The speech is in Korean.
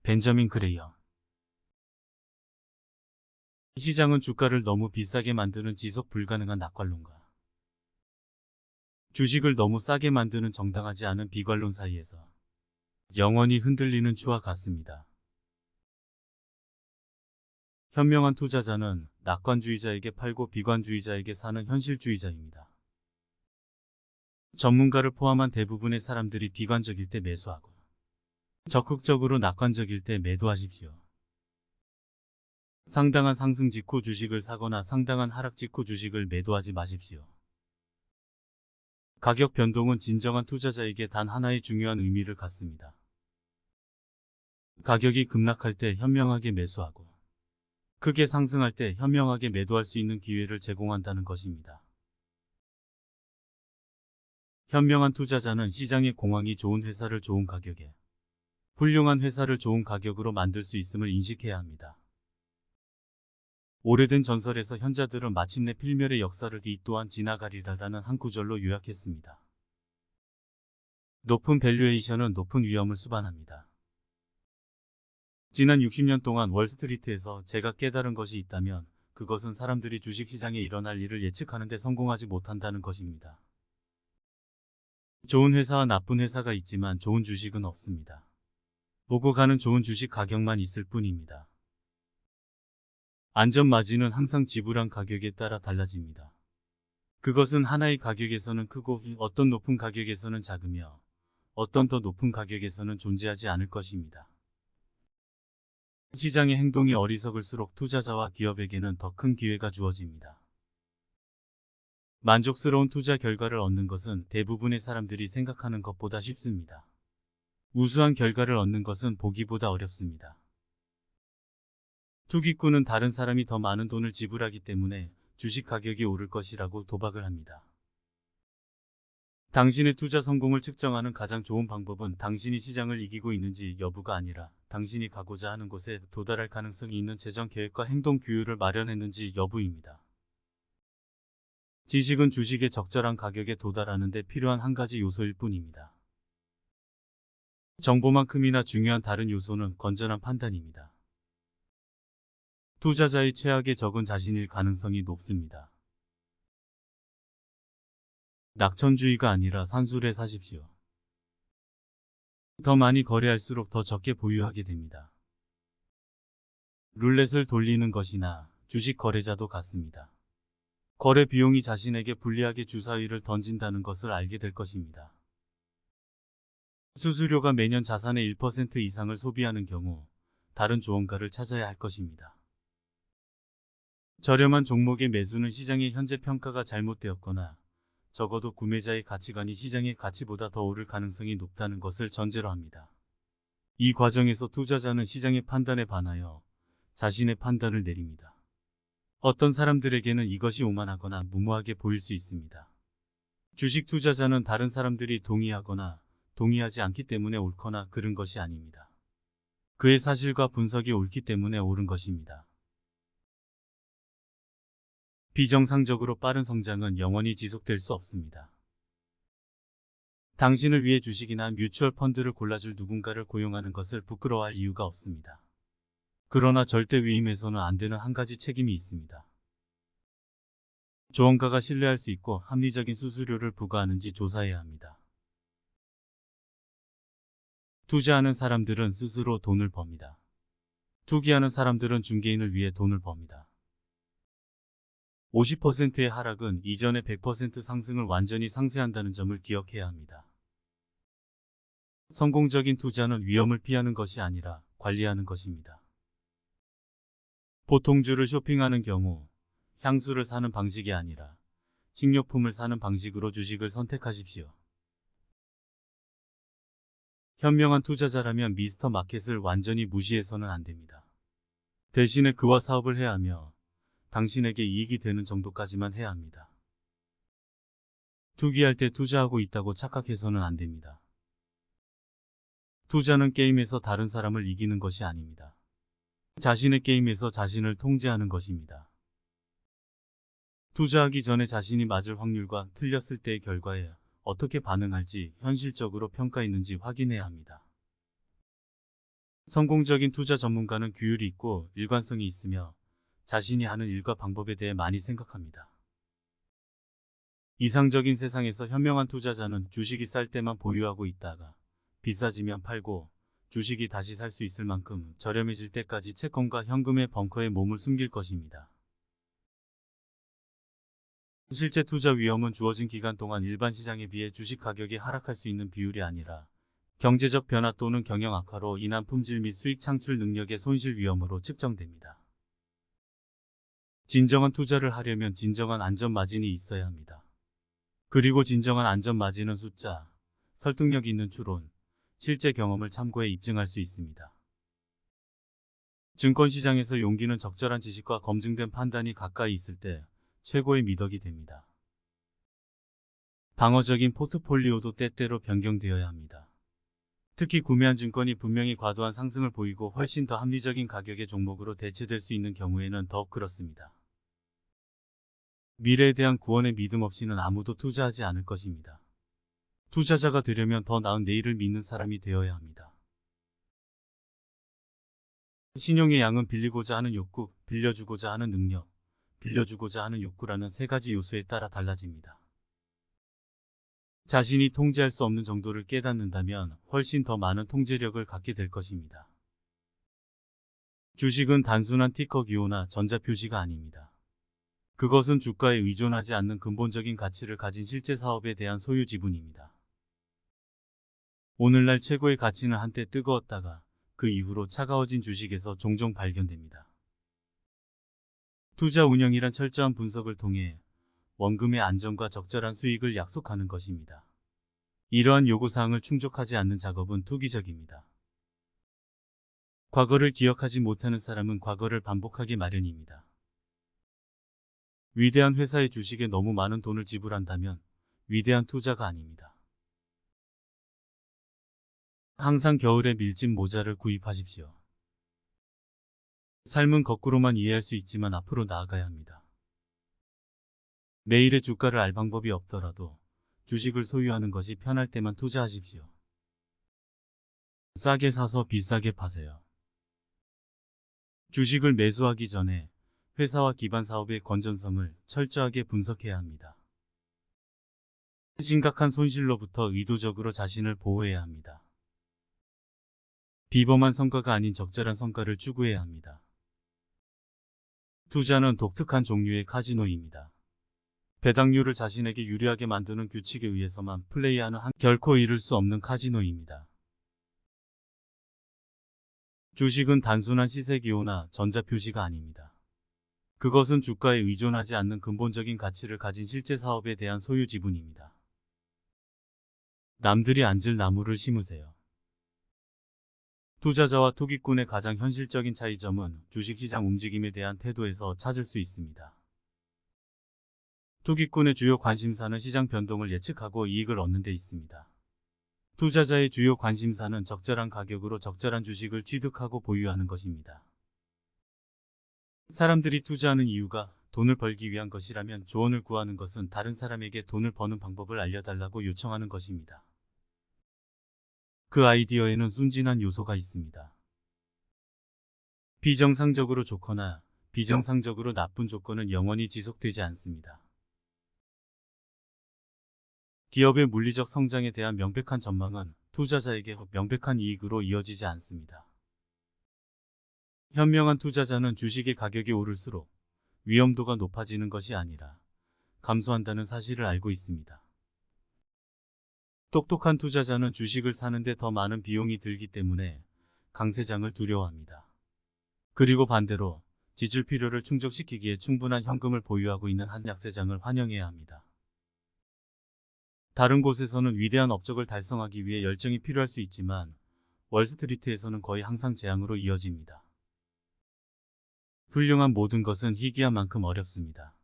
벤저민 그레이엄. 시장은 주가를 너무 비싸게 만드는 지속 불가능한 낙관론과 주식을 너무 싸게 만드는 정당하지 않은 비관론 사이에서 영원히 흔들리는 추와 같습니다. 현명한 투자자는 낙관주의자에게 팔고 비관주의자에게 사는 현실주의자입니다. 전문가를 포함한 대부분의 사람들이 비관적일 때 매수하고 적극적으로 낙관적일 때 매도하십시오. 상당한 상승 직후 주식을 사거나 상당한 하락 직후 주식을 매도하지 마십시오. 가격 변동은 진정한 투자자에게 단 하나의 중요한 의미를 갖습니다. 가격이 급락할 때 현명하게 매수하고 크게 상승할 때 현명하게 매도할 수 있는 기회를 제공한다는 것입니다. 현명한 투자자는 시장의 공황이 좋은 회사를 좋은 가격에, 훌륭한 회사를 좋은 가격으로 만들 수 있음을 인식해야 합니다. 오래된 전설에서 현자들은 마침내 필멸의 역사를 이 또한 지나가리라라는 한 구절로 요약했습니다. 높은 밸류에이션은 높은 위험을 수반합니다. 지난 60년 동안 월스트리트에서 제가 깨달은 것이 있다면 그것은 사람들이 주식시장에 일어날 일을 예측하는 데 성공하지 못한다는 것입니다. 좋은 회사와 나쁜 회사가 있지만 좋은 주식은 없습니다. 오고 가는 좋은 주식 가격만 있을 뿐입니다. 안전마진은 항상 지불한 가격에 따라 달라집니다. 그것은 하나의 가격에서는 크고 어떤 높은 가격에서는 작으며 어떤 더 높은 가격에서는 존재하지 않을 것입니다. 시장의 행동이 어리석을수록 투자자와 기업에게는 더 큰 기회가 주어집니다. 만족스러운 투자 결과를 얻는 것은 대부분의 사람들이 생각하는 것보다 쉽습니다. 우수한 결과를 얻는 것은 보기보다 어렵습니다. 투기꾼은 다른 사람이 더 많은 돈을 지불하기 때문에 주식 가격이 오를 것이라고 도박을 합니다. 당신의 투자 성공을 측정하는 가장 좋은 방법은 당신이 시장을 이기고 있는지 여부가 아니라 당신이 가고자 하는 곳에 도달할 가능성이 있는 재정 계획과 행동 규율을 마련했는지 여부입니다. 지식은 주식의 적절한 가격에 도달하는 데 필요한 한 가지 요소일 뿐입니다. 정보만큼이나 중요한 다른 요소는 건전한 판단입니다. 투자자의 최악의 적은 자신일 가능성이 높습니다. 낙천주의가 아니라 산술에 사십시오. 더 많이 거래할수록 더 적게 보유하게 됩니다. 룰렛을 돌리는 것이나 주식 거래자도 같습니다. 거래 비용이 자신에게 불리하게 주사위를 던진다는 것을 알게 될 것입니다. 수수료가 매년 자산의 1% 이상을 소비하는 경우 다른 조언가를 찾아야 할 것입니다. 저렴한 종목의 매수는 시장의 현재 평가가 잘못되었거나 적어도 구매자의 가치관이 시장의 가치보다 더 오를 가능성이 높다는 것을 전제로 합니다. 이 과정에서 투자자는 시장의 판단에 반하여 자신의 판단을 내립니다. 어떤 사람들에게는 이것이 오만하거나 무모하게 보일 수 있습니다. 주식 투자자는 다른 사람들이 동의하거나 동의하지 않기 때문에 옳거나 그른 것이 아닙니다. 그의 사실과 분석이 옳기 때문에 옳은 것입니다. 비정상적으로 빠른 성장은 영원히 지속될 수 없습니다. 당신을 위해 주식이나 뮤추얼 펀드를 골라줄 누군가를 고용하는 것을 부끄러워할 이유가 없습니다. 그러나 절대 위임해서는 안 되는 한 가지 책임이 있습니다. 조언가가 신뢰할 수 있고 합리적인 수수료를 부과하는지 조사해야 합니다. 투자하는 사람들은 스스로 돈을 법니다. 투기하는 사람들은 중개인을 위해 돈을 법니다. 50%의 하락은 이전의 100% 상승을 완전히 상쇄한다는 점을 기억해야 합니다. 성공적인 투자는 위험을 피하는 것이 아니라 관리하는 것입니다. 보통주를 쇼핑하는 경우 향수를 사는 방식이 아니라 식료품을 사는 방식으로 주식을 선택하십시오. 현명한 투자자라면 미스터 마켓을 완전히 무시해서는 안 됩니다. 대신에 그와 사업을 해야 하며 당신에게 이익이 되는 정도까지만 해야 합니다. 투기할 때 투자하고 있다고 착각해서는 안 됩니다. 투자는 게임에서 다른 사람을 이기는 것이 아닙니다. 자신의 게임에서 자신을 통제하는 것입니다. 투자하기 전에 자신이 맞을 확률과 틀렸을 때의 결과에 어떻게 반응할지 현실적으로 평가했는지 확인해야 합니다. 성공적인 투자 전문가는 규율이 있고 일관성이 있으며 자신이 하는 일과 방법에 대해 많이 생각합니다. 이상적인 세상에서 현명한 투자자는 주식이 쌀 때만 보유하고 있다가 비싸지면 팔고 주식이 다시 살 수 있을 만큼 저렴해질 때까지 채권과 현금의 벙커에 몸을 숨길 것입니다. 실제 투자 위험은 주어진 기간 동안 일반 시장에 비해 주식 가격이 하락할 수 있는 비율이 아니라 경제적 변화 또는 경영 악화로 인한 품질 및 수익 창출 능력의 손실 위험으로 측정됩니다. 진정한 투자를 하려면 진정한 안전 마진이 있어야 합니다. 그리고 진정한 안전 마진은 숫자, 설득력 있는 추론, 실제 경험을 참고해 입증할 수 있습니다. 증권시장에서 용기는 적절한 지식과 검증된 판단이 가까이 있을 때 최고의 미덕이 됩니다. 방어적인 포트폴리오도 때때로 변경되어야 합니다. 특히 구매한 증권이 분명히 과도한 상승을 보이고 훨씬 더 합리적인 가격의 종목으로 대체될 수 있는 경우에는 더욱 그렇습니다. 미래에 대한 구원의 믿음 없이는 아무도 투자하지 않을 것입니다. 투자자가 되려면 더 나은 내일을 믿는 사람이 되어야 합니다. 신용의 양은 빌리고자 하는 욕구, 빌려주고자 하는 능력, 빌려주고자 하는 욕구라는 세 가지 요소에 따라 달라집니다. 자신이 통제할 수 없는 정도를 깨닫는다면 훨씬 더 많은 통제력을 갖게 될 것입니다. 주식은 단순한 티커 기호나 전자표시가 아닙니다. 그것은 주가에 의존하지 않는 근본적인 가치를 가진 실제 사업에 대한 소유 지분입니다. 오늘날 최고의 가치는 한때 뜨거웠다가 그 이후로 차가워진 주식에서 종종 발견됩니다. 투자 운영이란 철저한 분석을 통해 원금의 안정과 적절한 수익을 약속하는 것입니다. 이러한 요구사항을 충족하지 않는 작업은 투기적입니다. 과거를 기억하지 못하는 사람은 과거를 반복하기 마련입니다. 위대한 회사의 주식에 너무 많은 돈을 지불한다면 위대한 투자가 아닙니다. 항상 겨울에 밀짚 모자를 구입하십시오. 삶은 거꾸로만 이해할 수 있지만 앞으로 나아가야 합니다. 매일의 주가를 알 방법이 없더라도 주식을 소유하는 것이 편할 때만 투자하십시오. 싸게 사서 비싸게 파세요. 주식을 매수하기 전에 회사와 기반 사업의 건전성을 철저하게 분석해야 합니다. 심각한 손실로부터 의도적으로 자신을 보호해야 합니다. 비범한 성과가 아닌 적절한 성과를 추구해야 합니다. 투자는 독특한 종류의 카지노입니다. 배당률을 자신에게 유리하게 만드는 규칙에 의해서만 플레이하는 결코 이룰 수 없는 카지노입니다. 주식은 단순한 시세기호나 전자표시가 아닙니다. 그것은 주가에 의존하지 않는 근본적인 가치를 가진 실제 사업에 대한 소유 지분입니다. 남들이 앉을 나무를 심으세요. 투자자와 투기꾼의 가장 현실적인 차이점은 주식시장 움직임에 대한 태도에서 찾을 수 있습니다. 투기꾼의 주요 관심사는 시장 변동을 예측하고 이익을 얻는 데 있습니다. 투자자의 주요 관심사는 적절한 가격으로 적절한 주식을 취득하고 보유하는 것입니다. 사람들이 투자하는 이유가 돈을 벌기 위한 것이라면 조언을 구하는 것은 다른 사람에게 돈을 버는 방법을 알려달라고 요청하는 것입니다. 그 아이디어에는 순진한 요소가 있습니다. 비정상적으로 좋거나 비정상적으로 나쁜 조건은 영원히 지속되지 않습니다. 기업의 물리적 성장에 대한 명백한 전망은 투자자에게 명백한 이익으로 이어지지 않습니다. 현명한 투자자는 주식의 가격이 오를수록 위험도가 높아지는 것이 아니라 감소한다는 사실을 알고 있습니다. 똑똑한 투자자는 주식을 사는데 더 많은 비용이 들기 때문에 강세장을 두려워합니다. 그리고 반대로 지출 필요를 충족시키기에 충분한 현금을 보유하고 있는 한 약세장을 환영해야 합니다. 다른 곳에서는 위대한 업적을 달성하기 위해 열정이 필요할 수 있지만 월스트리트에서는 거의 항상 재앙으로 이어집니다. 훌륭한 모든 것은 희귀한 만큼 어렵습니다.